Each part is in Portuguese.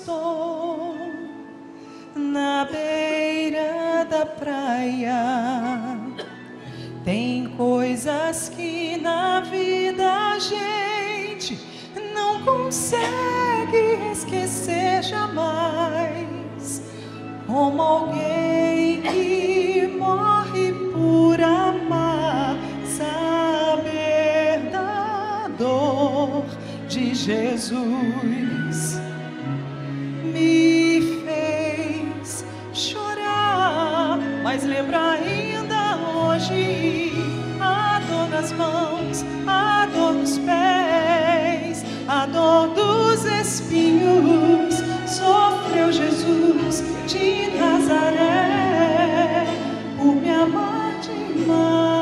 estou na beira da praia. Tem coisas que na vida a gente não consegue esquecer jamais, como alguém que morre por amar, saber da dor de Jesus me fez chorar, mas lembra ainda hoje a dor nas mãos, a dor nos pés, a dor dos espinhos. Sofreu Jesus de Nazaré por me amar demais.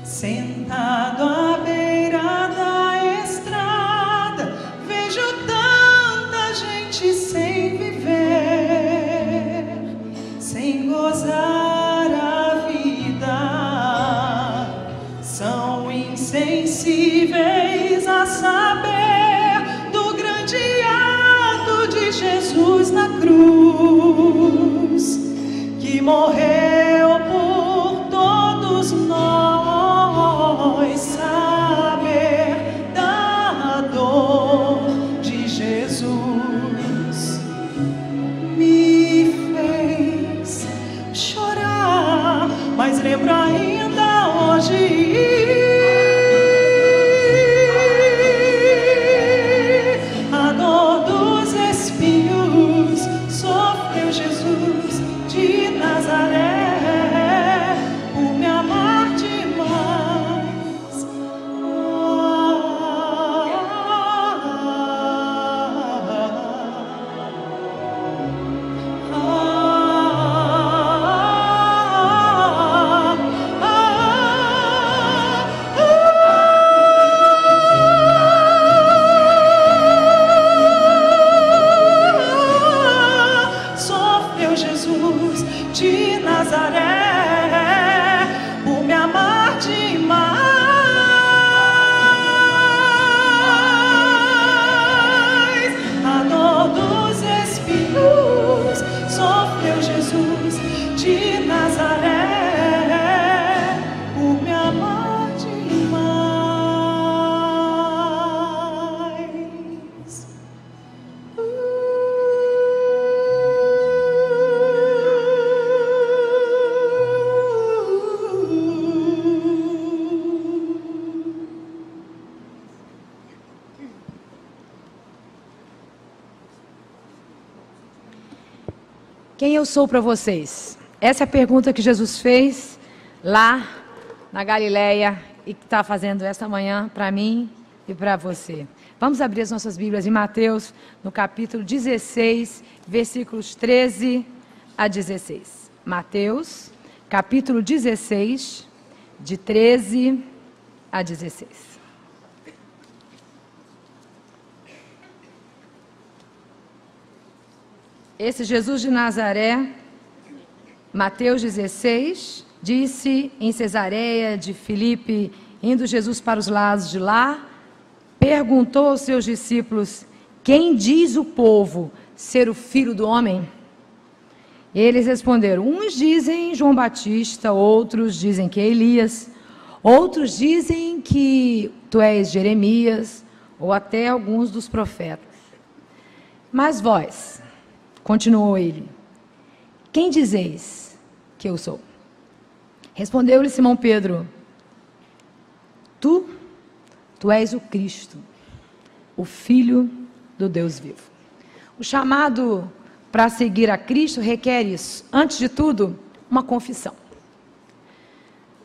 Sentado à beira da estrada, vejo tanta gente sem viver, sem gozar a vida. São insensíveis a saber do grande ato de Jesus na cruz, que morreu por todos nós, saber da dor de Jesus me fez chorar, mas lembro ainda hoje a dor dos espinhos. Sofreu Jesus de Nazaré por me amar demais. Sofreu Jesus de Nazaré por me amar demais. A dor dos espinhos. Sofreu Jesus de Nazaré por me amar demais. Quem eu sou para vocês? Essa é a pergunta que Jesus fez lá na Galileia e que está fazendo esta manhã para mim e para você. Vamos abrir as nossas Bíblias em Mateus, no capítulo 16, versículos 13 a 16. Mateus, capítulo 16, de 13 a 16. Esse Jesus de Nazaré, Mateus 16, disse em Cesareia de Filipe, indo Jesus para os lados de lá, perguntou aos seus discípulos: quem diz o povo ser o Filho do Homem? Eles responderam: uns dizem João Batista, outros dizem que é Elias, outros dizem que tu és Jeremias, ou até alguns dos profetas. Mas vós, continuou ele, quem dizeis que eu sou? Respondeu-lhe Simão Pedro: Tu és o Cristo, o Filho do Deus vivo. O chamado para seguir a Cristo requer isso. Antes de tudo, uma confissão.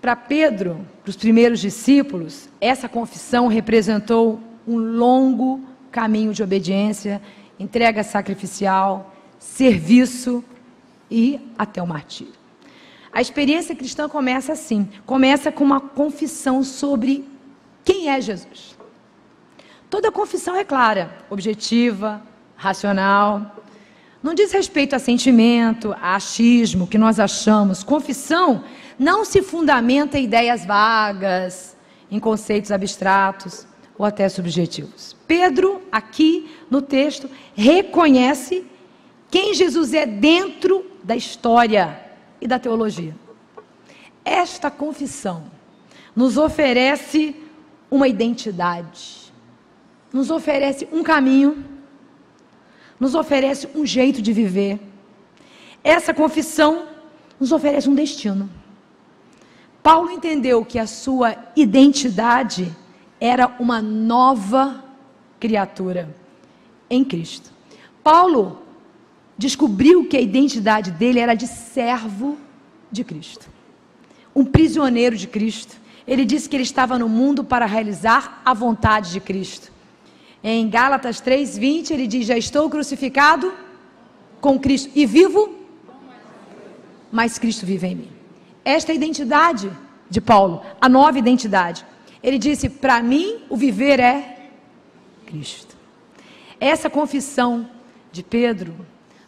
Para Pedro, para os primeiros discípulos, essa confissão representou um longo caminho de obediência, entrega sacrificial, serviço e até o martírio. A experiência cristã começa assim, começa com uma confissão sobre quem é Jesus. Toda confissão é clara, objetiva, racional, não diz respeito a sentimento, a achismo, que nós achamos. Confissão não se fundamenta em ideias vagas, em conceitos abstratos ou até subjetivos. Pedro, aqui no texto, reconhece quem Jesus é dentro da história e da teologia. Esta confissão nos oferece uma identidade, nos oferece um caminho, nos oferece um jeito de viver. Essa confissão nos oferece um destino. Paulo entendeu que a sua identidade era uma nova criatura em Cristo. Paulo descobriu que a identidade dele era de servo de Cristo, um prisioneiro de Cristo. Ele disse que ele estava no mundo para realizar a vontade de Cristo. Em Gálatas 3:20 ele diz: já estou crucificado com Cristo e vivo, mas Cristo vive em mim. Esta é a identidade de Paulo, a nova identidade. Ele disse: para mim o viver é Cristo. Essa confissão de Pedro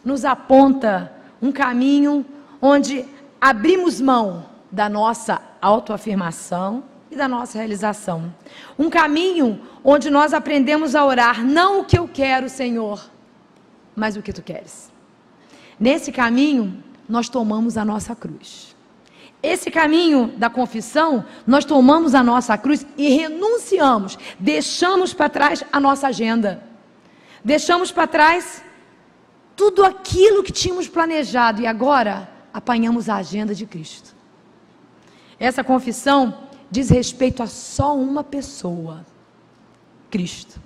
nos aponta um caminho onde abrimos mão da nossa autoafirmação e da nossa realização. Um caminho onde nós aprendemos a orar, não o que eu quero, Senhor, mas o que Tu queres. Nesse caminho, nós tomamos a nossa cruz. Esse caminho da confissão, nós tomamos a nossa cruz e renunciamos, deixamos para trás a nossa agenda. Deixamos para trás tudo aquilo que tínhamos planejado e agora apanhamos a agenda de Cristo. Essa confissão diz respeito a só uma pessoa, Cristo.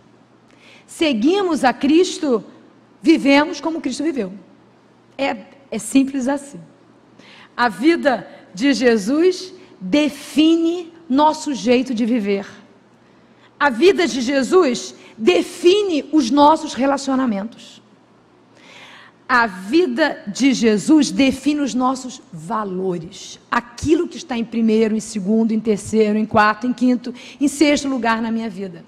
Seguimos a Cristo, vivemos como Cristo viveu. É simples assim. A vida de Jesus define nosso jeito de viver. A vida de Jesus define os nossos relacionamentos. A vida de Jesus define os nossos valores. Aquilo que está em primeiro, em segundo, em terceiro, em quarto, em quinto, em sexto lugar na minha vida.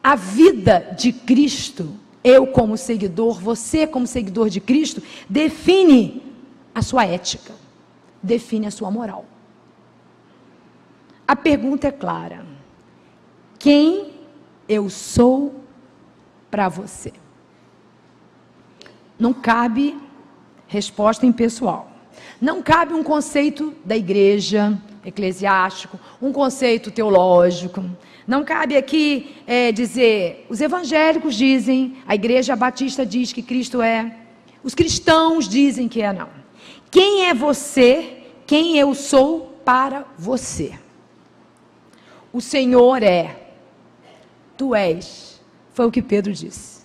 A vida de Cristo, eu como seguidor, você como seguidor de Cristo, define a sua ética, define a sua moral. A pergunta é clara: quem eu sou para você? Não cabe resposta impessoal. Não cabe um conceito da igreja, eclesiástico, um conceito teológico. Não cabe aqui dizer, os evangélicos dizem, a igreja batista diz que Cristo é, os cristãos dizem que é, não. Quem é você, quem eu sou para você? O Senhor é, tu és, foi o que Pedro disse.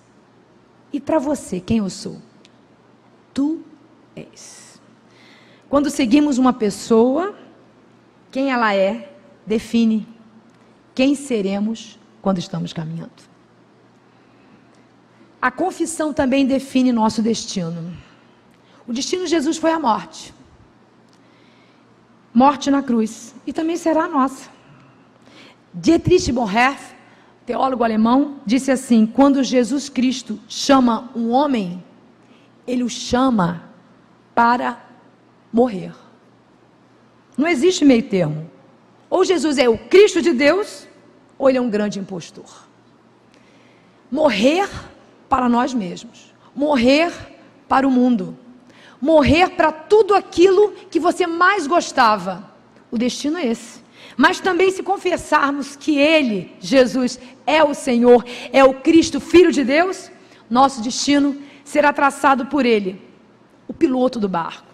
E para você, quem eu sou? Tu és. Quando seguimos uma pessoa, quem ela é, define quem seremos quando estamos caminhando. A confissão também define nosso destino. O destino de Jesus foi a morte. Morte na cruz. E também será a nossa. Dietrich Bonhoeffer, teólogo alemão, disse assim: quando Jesus Cristo chama um homem, Ele o chama para morrer. Não existe meio termo. Ou Jesus é o Cristo de Deus, ou Ele é um grande impostor. Morrer para nós mesmos. Morrer para o mundo. Morrer para tudo aquilo que você mais gostava. O destino é esse. Mas também, se confessarmos que Ele, Jesus, é o Senhor, é o Cristo, Filho de Deus, nosso destino será traçado por Ele, o piloto do barco.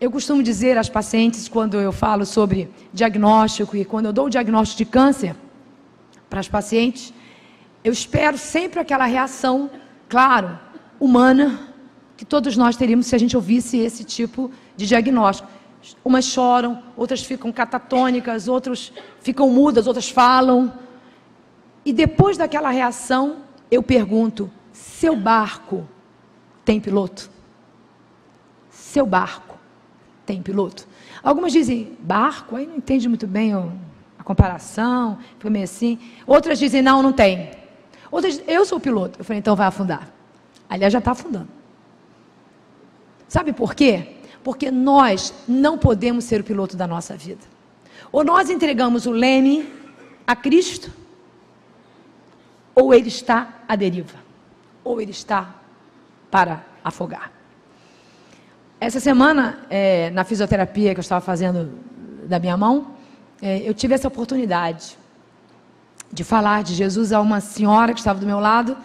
Eu costumo dizer às pacientes, quando eu falo sobre diagnóstico e quando eu dou o diagnóstico de câncer para as pacientes, eu espero sempre aquela reação, claro, humana, que todos nós teríamos se a gente ouvisse esse tipo de diagnóstico. Umas choram, outras ficam catatônicas, outras ficam mudas, outras falam. E depois daquela reação, eu pergunto: seu barco tem piloto? Seu barco tem piloto? Algumas dizem, barco? Aí não entende muito bem a comparação, foi meio assim. Outras dizem, não, não tem. Outras dizem, eu sou o piloto. Eu falei, então vai afundar. Aliás, já está afundando. Sabe por quê? Porque nós não podemos ser o piloto da nossa vida. Ou nós entregamos o leme a Cristo, ou ele está à deriva, ou ele está para afogar. Essa semana, na fisioterapia que eu estava fazendo da minha mão, eu tive essa oportunidade de falar de Jesus a uma senhora que estava do meu lado,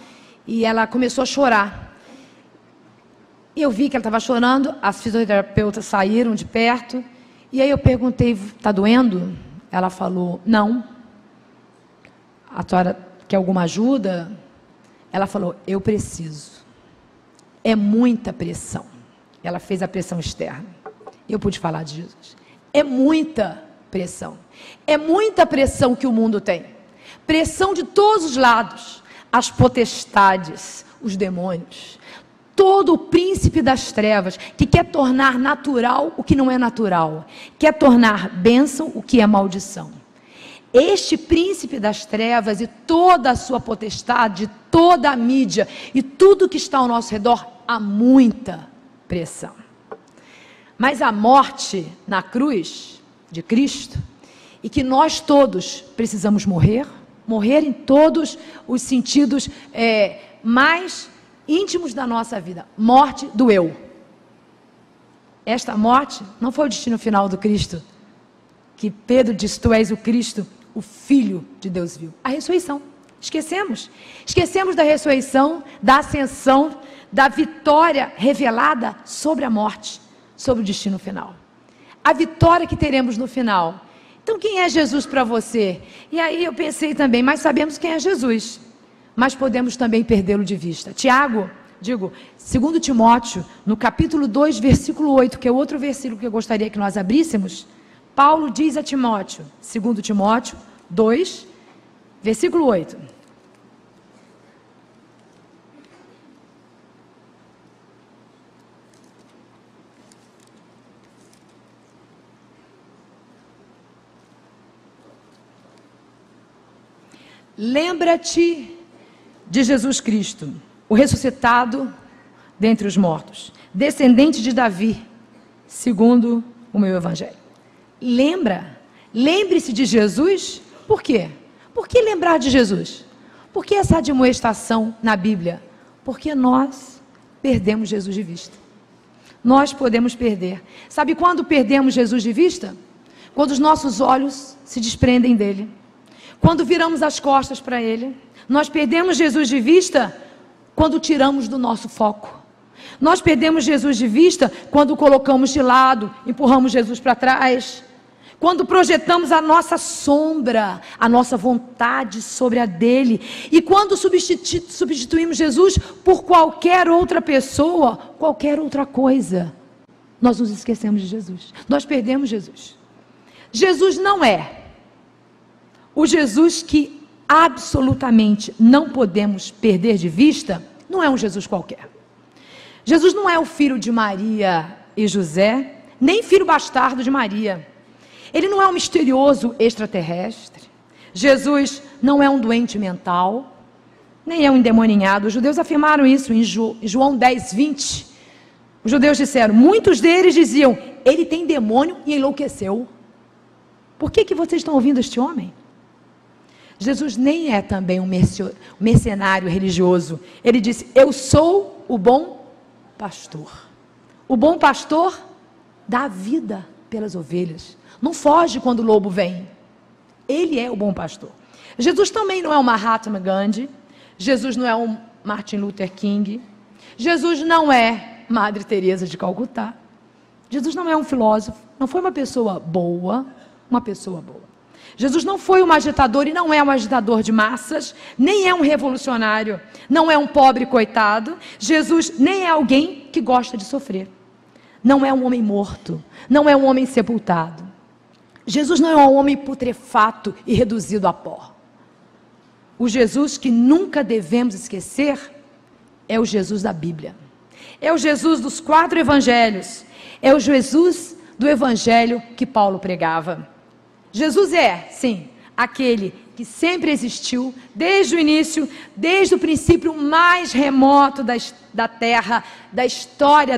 e ela começou a chorar. E eu vi que ela estava chorando, as fisioterapeutas saíram de perto, e aí eu perguntei, está doendo? Ela falou, não. A senhora quer alguma ajuda? Ela falou, eu preciso. É muita pressão. Ela fez a pressão externa. Eu pude falar de Jesus. É muita pressão. É muita pressão que o mundo tem. Pressão de todos os lados. As potestades, os demônios. Todo o príncipe das trevas que quer tornar natural o que não é natural. Quer tornar bênção o que é maldição. Este príncipe das trevas e toda a sua potestade, toda a mídia e tudo que está ao nosso redor, há muita pressão. Mas a morte na cruz de Cristo, e que nós todos precisamos morrer em todos os sentidos mais íntimos da nossa vida. Morte do eu. Esta morte não foi o destino final do Cristo, que Pedro disse, tu és o Cristo, o Filho de Deus vivo. A ressurreição. Esquecemos da ressurreição, da ascensão, da vitória revelada sobre a morte, sobre o destino final. A vitória que teremos no final. Então, quem é Jesus para você? E aí eu pensei também, mas sabemos quem é Jesus, mas podemos também perdê-lo de vista. 2 Timóteo, no capítulo 2, versículo 8, que é outro versículo que eu gostaria que nós abríssemos, Paulo diz a Timóteo, 2 Timóteo 2, versículo 8. Lembra-te de Jesus Cristo, o ressuscitado dentre os mortos, descendente de Davi, segundo o meu evangelho. Lembre-se de Jesus. Por quê? Por que lembrar de Jesus? Por que essa admoestação na Bíblia? Porque nós perdemos Jesus de vista. Nós podemos perder. Sabe quando perdemos Jesus de vista? Quando os nossos olhos se desprendem dele. Quando viramos as costas para ele. Nós perdemos Jesus de vista quando tiramos do nosso foco. Nós perdemos Jesus de vista quando o colocamos de lado, empurramos Jesus para trás. Quando projetamos a nossa sombra, a nossa vontade sobre a dele. E quando substituímos Jesus por qualquer outra pessoa, qualquer outra coisa, nós nos esquecemos de Jesus. Nós perdemos Jesus. Jesus não é o Jesus que absolutamente não podemos perder de vista. Não é um Jesus qualquer. Jesus não é o filho de Maria e José, nem filho bastardo de Maria. Ele não é um misterioso extraterrestre. Jesus não é um doente mental, nem é um endemoninhado. Os judeus afirmaram isso em João 10, 20. Os judeus disseram, muitos deles diziam, ele tem demônio e enlouqueceu. Por que vocês estão ouvindo este homem? Jesus nem é também um mercenário religioso. Ele disse, eu sou o bom pastor. O bom pastor dá a vida pelas ovelhas. Não foge quando o lobo vem. Ele é o bom pastor. Jesus também não é um Mahatma Gandhi. Jesus não é um Martin Luther King. Jesus não é Madre Teresa de Calcutá. Jesus não é um filósofo. Não foi uma pessoa boa. Jesus não foi um agitador e não é um agitador de massas, nem é um revolucionário, não é um pobre coitado. Jesus nem é alguém que gosta de sofrer. Não é um homem morto, não é um homem sepultado. Jesus não é um homem putrefato e reduzido a pó. O Jesus que nunca devemos esquecer é o Jesus da Bíblia. É o Jesus dos 4 evangelhos. É o Jesus do evangelho que Paulo pregava. Jesus é, sim, aquele que sempre existiu, desde o início, desde o princípio mais remoto da Terra, da história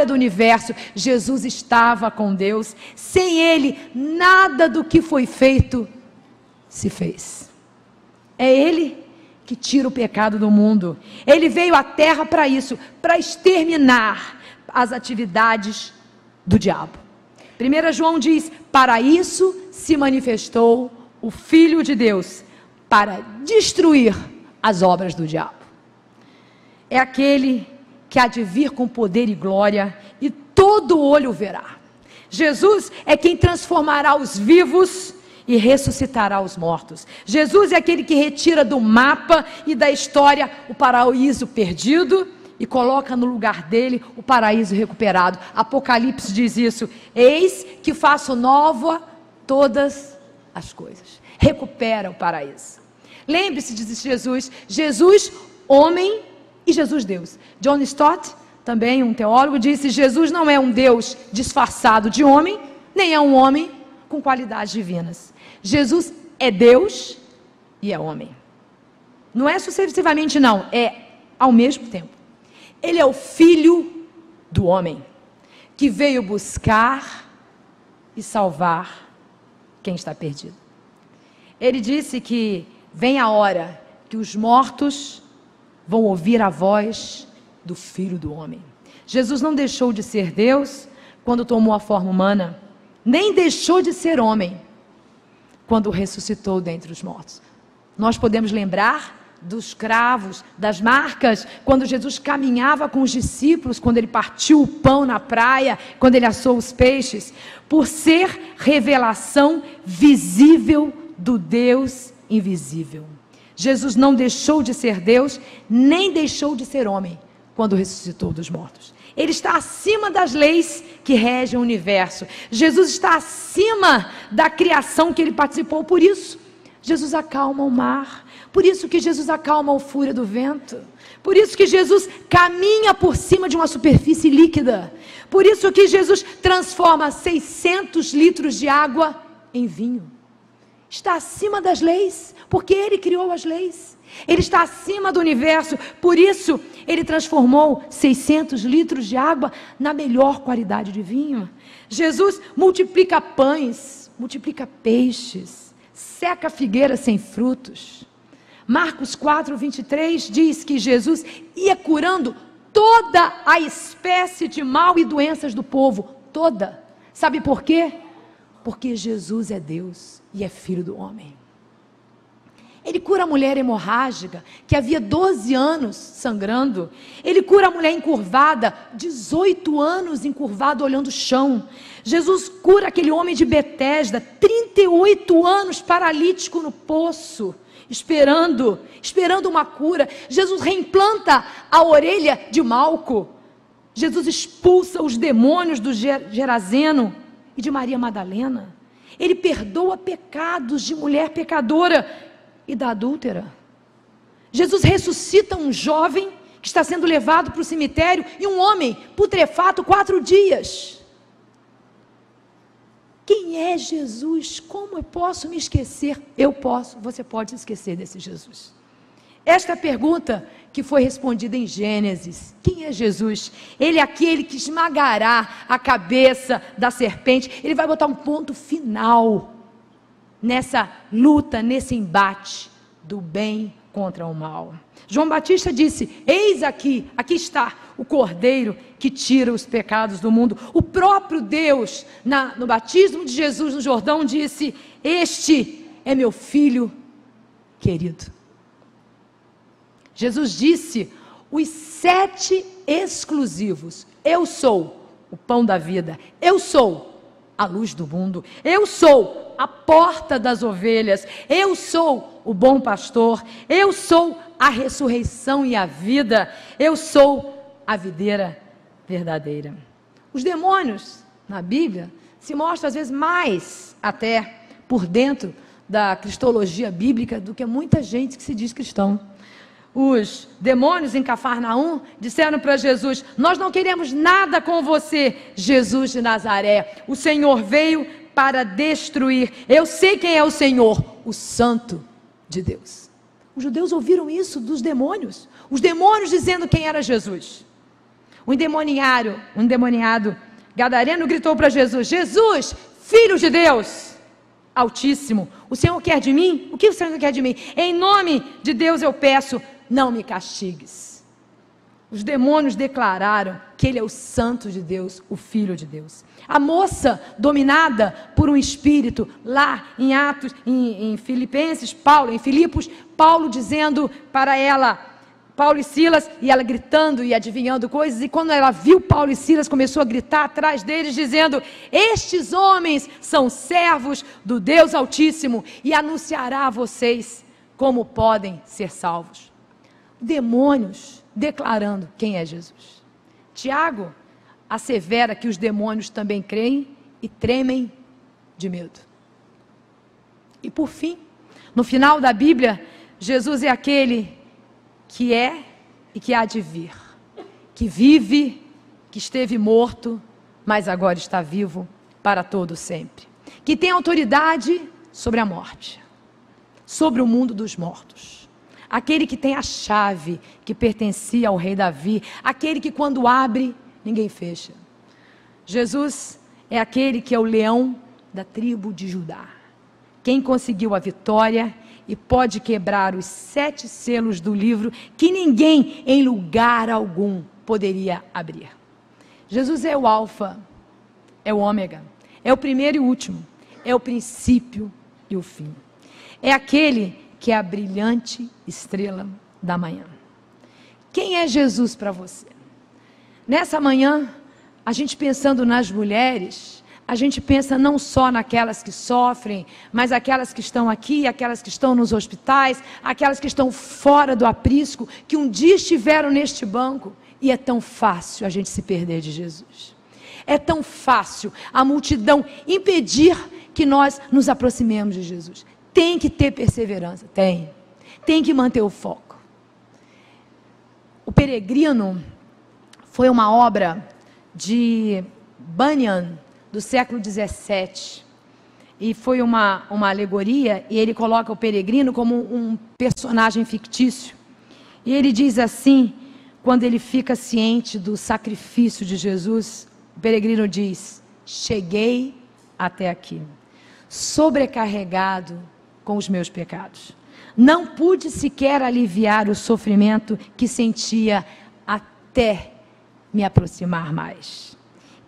do universo. Jesus estava com Deus. Sem Ele, nada do que foi feito se fez. É Ele que tira o pecado do mundo. Ele veio à Terra para isso, para exterminar as atividades do diabo. 1 João diz: para isso se manifestou o Filho de Deus, para destruir as obras do diabo. É aquele que há de vir com poder e glória, e todo olho o verá. Jesus é quem transformará os vivos e ressuscitará os mortos. Jesus é aquele que retira do mapa e da história o paraíso perdido e coloca no lugar dele o paraíso recuperado. Apocalipse diz isso: eis que faço nova todas as coisas. Recupera o paraíso. Lembre-se, diz Jesus, Jesus homem e Jesus Deus. John Stott, também um teólogo, disse: Jesus não é um Deus disfarçado de homem, nem é um homem com qualidades divinas. Jesus é Deus e é homem. Não é sucessivamente não, é ao mesmo tempo. Ele é o Filho do homem, que veio buscar e salvar quem está perdido. Ele disse que vem a hora que os mortos vão ouvir a voz do Filho do homem. Jesus não deixou de ser Deus quando tomou a forma humana, nem deixou de ser homem quando ressuscitou dentre os mortos. Nós podemos lembrar dos cravos, das marcas, quando Jesus caminhava com os discípulos, quando ele partiu o pão na praia, quando ele assou os peixes, por ser revelação visível do Deus invisível. Jesus não deixou de ser Deus, nem deixou de ser homem, quando ressuscitou dos mortos. Ele está acima das leis que regem o universo. Jesus está acima da criação que ele participou. Por isso, Jesus acalma o mar. Por isso que Jesus acalma a fúria do vento. Por isso que Jesus caminha por cima de uma superfície líquida. Por isso que Jesus transforma 600 litros de água em vinho. Está acima das leis, porque Ele criou as leis. Ele está acima do universo, por isso Ele transformou 600 litros de água na melhor qualidade de vinho. Jesus multiplica pães, multiplica peixes, seca figueira sem frutos. Marcos 4:23 diz que Jesus ia curando toda a espécie de mal e doenças do povo, toda. Sabe por quê? Porque Jesus é Deus e é Filho do homem. Ele cura a mulher hemorrágica, que havia 12 anos sangrando. Ele cura a mulher encurvada, 18 anos encurvada, olhando o chão. Jesus cura aquele homem de Betesda, 38 anos paralítico no poço, esperando uma cura. Jesus reimplanta a orelha de Malco. Jesus expulsa os demônios do Gerazeno e de Maria Madalena. Ele perdoa pecados de mulher pecadora e da adúltera. Jesus ressuscita um jovem que está sendo levado para o cemitério e um homem putrefato 4 dias. Quem é Jesus? Como eu posso me esquecer? Eu posso, você pode se esquecer desse Jesus. Esta é a pergunta que foi respondida em Gênesis. Quem é Jesus? Ele é aquele que esmagará a cabeça da serpente. Ele vai botar um ponto final nessa luta, nesse embate do bem contra o mal. João Batista disse: eis aqui está o Cordeiro que tira os pecados do mundo. O próprio Deus, no batismo de Jesus no Jordão, disse: este é meu filho querido. Jesus disse os 7 exclusivos: eu sou o pão da vida, eu sou a luz do mundo, eu sou a porta das ovelhas, eu sou o bom pastor, eu sou a ressurreição e a vida, eu sou a videira verdadeira. Os demônios na Bíblia se mostram às vezes mais até por dentro da cristologia bíblica do que muita gente que se diz cristão. Os demônios em Cafarnaum disseram para Jesus: nós não queremos nada com você, Jesus de Nazaré. O Senhor veio para destruir. Eu sei quem é o Senhor, o santo de Deus. Os judeus ouviram isso dos demônios. Os demônios dizendo quem era Jesus. Um endemoniado gadareno gritou para Jesus: Jesus, Filho de Deus Altíssimo, o Senhor quer de mim? O que o Senhor quer de mim? Em nome de Deus eu peço, não me castigues. Os demônios declararam que ele é o santo de Deus, o Filho de Deus. A moça dominada por um espírito, lá em Atos, em Filipenses, em Filipos, Paulo dizendo para ela, Paulo e Silas, e ela gritando e adivinhando coisas, e quando ela viu Paulo e Silas, começou a gritar atrás deles, dizendo: estes homens são servos do Deus Altíssimo, e anunciará a vocês como podem ser salvos. Demônios declarando quem é Jesus. Tiago assevera que os demônios também creem e tremem de medo. E por fim, no final da Bíblia, Jesus é aquele que é e que há de vir, que vive, que esteve morto, mas agora está vivo para todo sempre, que tem autoridade sobre a morte, sobre o mundo dos mortos, aquele que tem a chave que pertencia ao rei Davi, aquele que quando abre, ninguém fecha. Jesus é aquele que é o leão da tribo de Judá, quem conseguiu a vitória e pode quebrar os 7 selos do livro que ninguém em lugar algum poderia abrir. Jesus é o alfa, é o ômega, é o primeiro e o último, é o princípio e o fim. É aquele que é a brilhante estrela da manhã. Quem é Jesus para você? Nessa manhã, a gente pensando nas mulheres, a gente pensa não só naquelas que sofrem, mas aquelas que estão aqui, aquelas que estão nos hospitais, aquelas que estão fora do aprisco, que um dia estiveram neste banco, e é tão fácil a gente se perder de Jesus. É tão fácil a multidão impedir que nós nos aproximemos de Jesus. Tem que ter perseverança, tem que manter o foco. O Peregrino foi uma obra de Bunyan, do século 17, e foi uma alegoria, e ele coloca o peregrino como um personagem fictício, e ele diz assim, quando ele fica ciente do sacrifício de Jesus, o peregrino diz: cheguei até aqui, sobrecarregado com os meus pecados, não pude sequer aliviar o sofrimento que sentia até me aproximar mais.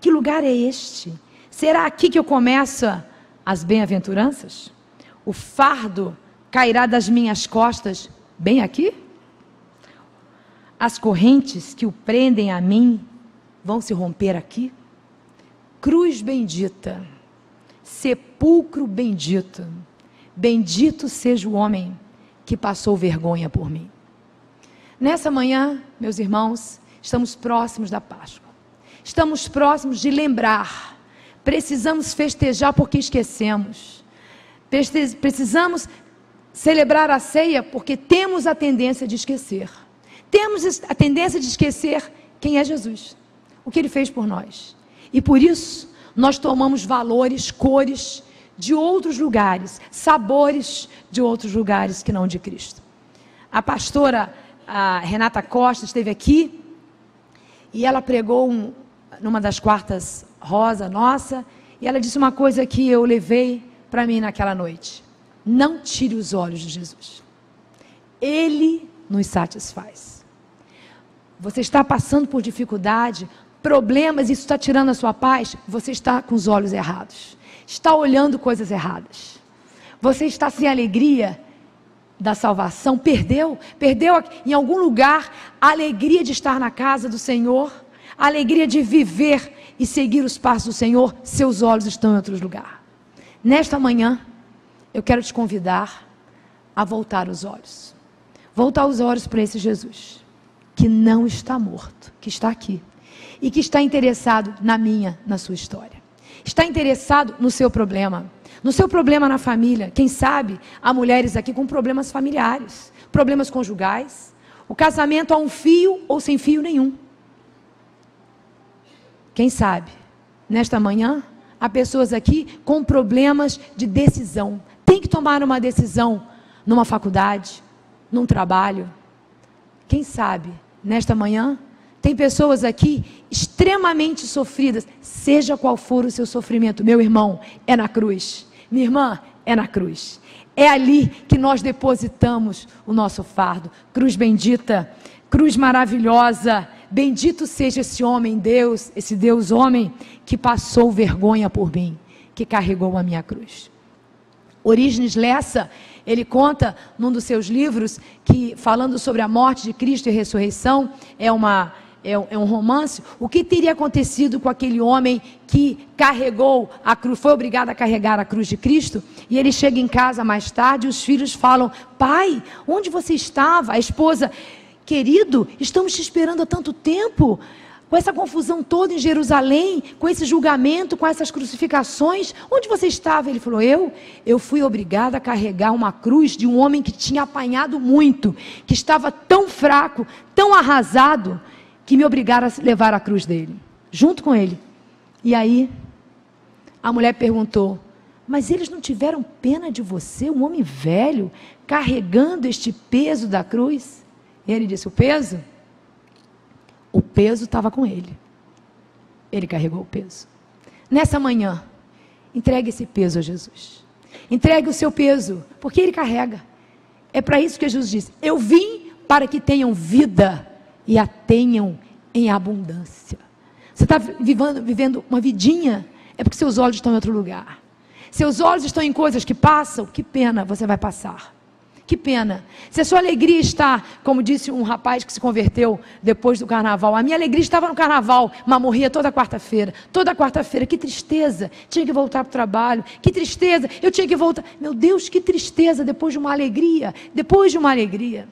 Que lugar é este? Será aqui que eu começo as bem-aventuranças? O fardo cairá das minhas costas bem aqui? As correntes que o prendem a mim vão se romper aqui? Cruz bendita, sepulcro bendito, bendito seja o homem que passou vergonha por mim. Nessa manhã, meus irmãos, estamos próximos da Páscoa. Estamos próximos de lembrar. Precisamos festejar porque esquecemos. Precisamos celebrar a ceia porque temos a tendência de esquecer. Temos a tendência de esquecer quem é Jesus, o que Ele fez por nós. E por isso, nós tomamos valores, cores de outros lugares, sabores de outros lugares que não de Cristo. A pastora Renata Costa esteve aqui e ela pregou numa das quartas rosa nossa, e ela disse uma coisa que eu levei para mim naquela noite: não tire os olhos de Jesus, Ele nos satisfaz. Você está passando por dificuldade, problemas, isso está tirando a sua paz, você está com os olhos errados, está olhando coisas erradas, você está sem alegria da salvação, perdeu em algum lugar a alegria de estar na casa do Senhor, a alegria de viver e seguir os passos do Senhor. Seus olhos estão em outro lugar. Nesta manhã, eu quero te convidar a voltar os olhos para esse Jesus, que não está morto, que está aqui, e que está interessado na sua história, está interessado no seu problema na família. Quem sabe há mulheres aqui com problemas familiares, problemas conjugais, o casamento a um fio ou sem fio nenhum. Quem sabe, nesta manhã, há pessoas aqui com problemas de decisão. Tem que tomar uma decisão numa faculdade, num trabalho. Quem sabe, nesta manhã, tem pessoas aqui extremamente sofridas, seja qual for o seu sofrimento. Meu irmão, é na cruz. Minha irmã, é na cruz. É ali que nós depositamos o nosso fardo. Cruz bendita, cruz maravilhosa. Bendito seja esse homem Deus, esse Deus homem, que passou vergonha por mim, que carregou a minha cruz. Orígenes Lessa, ele conta num dos seus livros, que falando sobre a morte de Cristo e ressurreição, é um romance, o que teria acontecido com aquele homem que carregou a cruz, foi obrigado a carregar a cruz de Cristo, e ele chega em casa mais tarde, e os filhos falam: pai, onde você estava? A esposa: querido, estamos te esperando há tanto tempo, com essa confusão toda em Jerusalém, com esse julgamento, com essas crucificações, onde você estava? Ele falou: eu fui obrigado a carregar uma cruz de um homem que tinha apanhado muito, que estava tão fraco, tão arrasado, que me obrigaram a levar a cruz dele, junto com ele. E aí, a mulher perguntou: mas eles não tiveram pena de você, um homem velho, carregando este peso da cruz? E ele disse: o peso estava com ele. Ele carregou o peso. Nessa manhã, entregue esse peso a Jesus. Entregue o seu peso, porque ele carrega. É para isso que Jesus disse: eu vim para que tenham vida e a tenham em abundância. Você está vivendo uma vidinha, é porque seus olhos estão em outro lugar. Seus olhos estão em coisas que passam, que pena, você vai passar. Que pena. Se a sua alegria está, como disse um rapaz que se converteu depois do carnaval, a minha alegria estava no carnaval, mas morria toda quarta-feira. Toda quarta-feira, que tristeza, tinha que voltar para o trabalho, que tristeza, eu tinha que voltar. Meu Deus, que tristeza, depois de uma alegria, depois de uma alegria.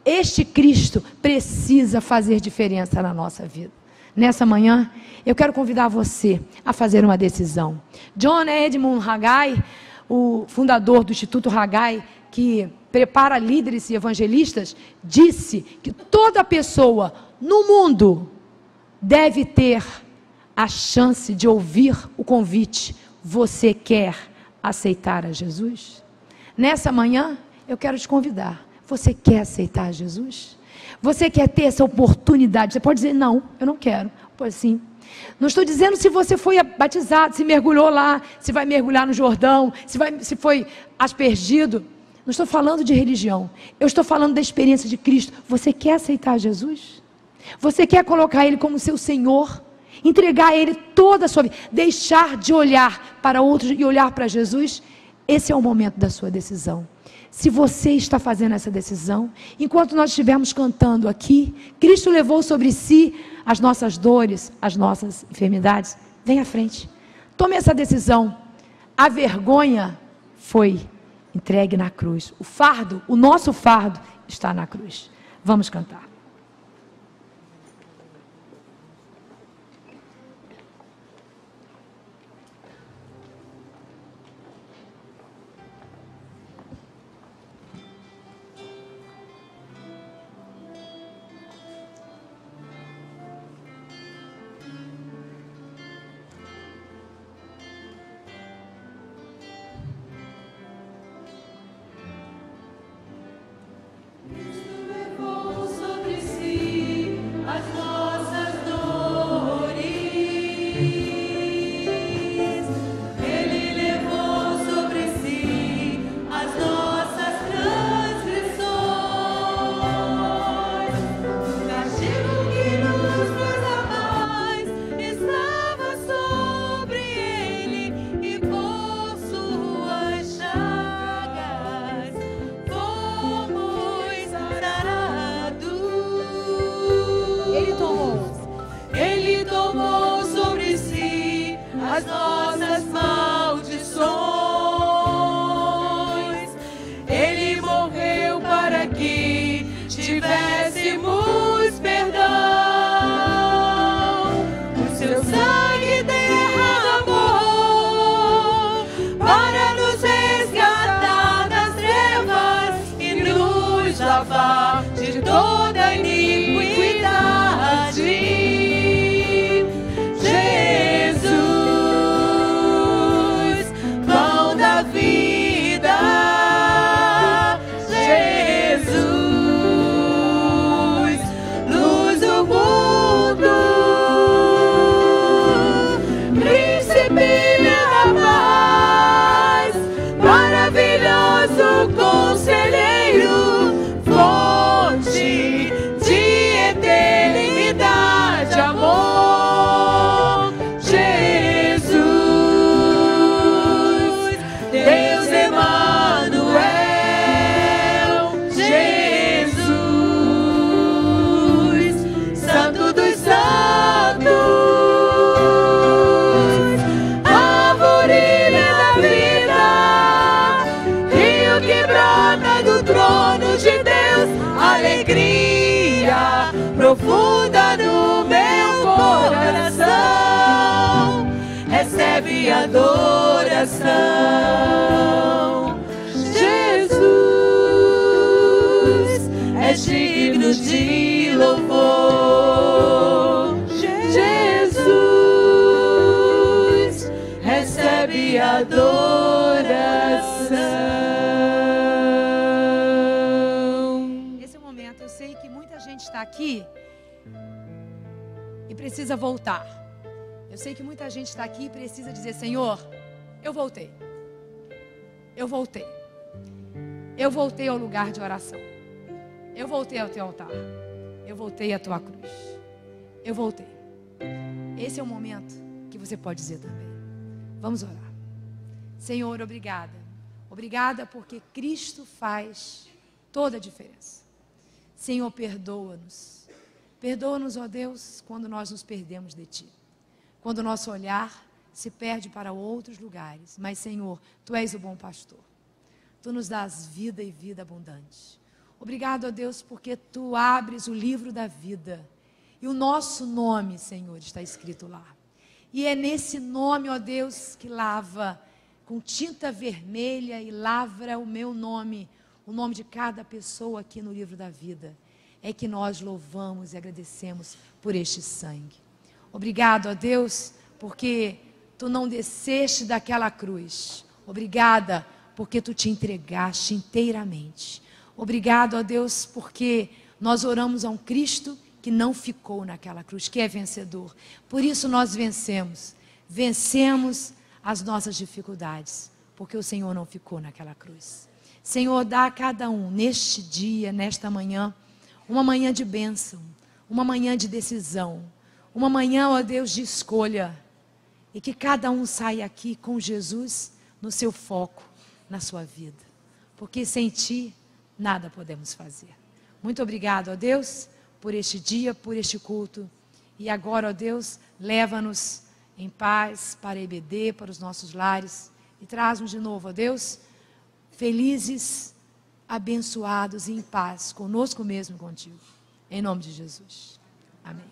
Este Cristo precisa fazer diferença na nossa vida. Nessa manhã, eu quero convidar você a fazer uma decisão. John Edmund Haggai, o fundador do Instituto Haggai, que prepara líderes e evangelistas, disse que toda pessoa no mundo deve ter a chance de ouvir o convite: você quer aceitar a Jesus? Nessa manhã, eu quero te convidar. Você quer aceitar Jesus? Você quer ter essa oportunidade? Você pode dizer: não, eu não quero. Pois sim. Não estou dizendo se você foi batizado, se mergulhou lá, se vai mergulhar no Jordão, se foi aspergido. Não estou falando de religião. Eu estou falando da experiência de Cristo. Você quer aceitar Jesus? Você quer colocar Ele como seu Senhor? Entregar a Ele toda a sua vida? Deixar de olhar para outros e olhar para Jesus? Esse é o momento da sua decisão. Se você está fazendo essa decisão, enquanto nós estivermos cantando aqui, Cristo levou sobre si as nossas dores, as nossas enfermidades. Vem à frente. Tome essa decisão. A vergonha foi entregue na cruz. O fardo, o nosso fardo, está na cruz. Vamos cantar. profunda no meu coração. Recebe adoração. Jesus é digno de louvor. Jesus recebe adoração. Esse é o momento. Eu sei que muita gente está aqui e precisa voltar. Eu sei que muita gente está aqui e precisa dizer: Senhor, eu voltei. Eu voltei. Eu voltei ao lugar de oração. Eu voltei ao teu altar. Eu voltei à tua cruz. Eu voltei. Esse é o momento que você pode dizer também. Vamos orar. Senhor, obrigada. Obrigada porque Cristo faz toda a diferença. Senhor, perdoa-nos. Perdoa-nos, ó Deus, quando nós nos perdemos de Ti. Quando o nosso olhar se perde para outros lugares. Mas, Senhor, Tu és o bom pastor. Tu nos dás vida e vida abundante. Obrigado, ó Deus, porque Tu abres o livro da vida. E o nosso nome, Senhor, está escrito lá. E é nesse nome, ó Deus, que lava com tinta vermelha e lavra o meu nome, o nome de cada pessoa aqui no livro da vida. É que nós louvamos e agradecemos por este sangue. Obrigado, ó Deus, porque Tu não desceste daquela cruz. Obrigada, porque Tu te entregaste inteiramente. Obrigado, ó Deus, porque nós oramos a um Cristo que não ficou naquela cruz, que é vencedor. Por isso nós vencemos. Vencemos as nossas dificuldades, porque o Senhor não ficou naquela cruz. Senhor, dá a cada um, neste dia, nesta manhã, uma manhã de bênção, uma manhã de decisão, uma manhã, ó Deus, de escolha. E que cada um saia aqui com Jesus no seu foco, na sua vida. Porque sem Ti, nada podemos fazer. Muito obrigado, ó Deus, por este dia, por este culto. E agora, ó Deus, leva-nos em paz para EBD, para os nossos lares. E traz-nos de novo, ó Deus, felizes, abençoados e em paz, conosco mesmo e contigo. Em nome de Jesus. Amém.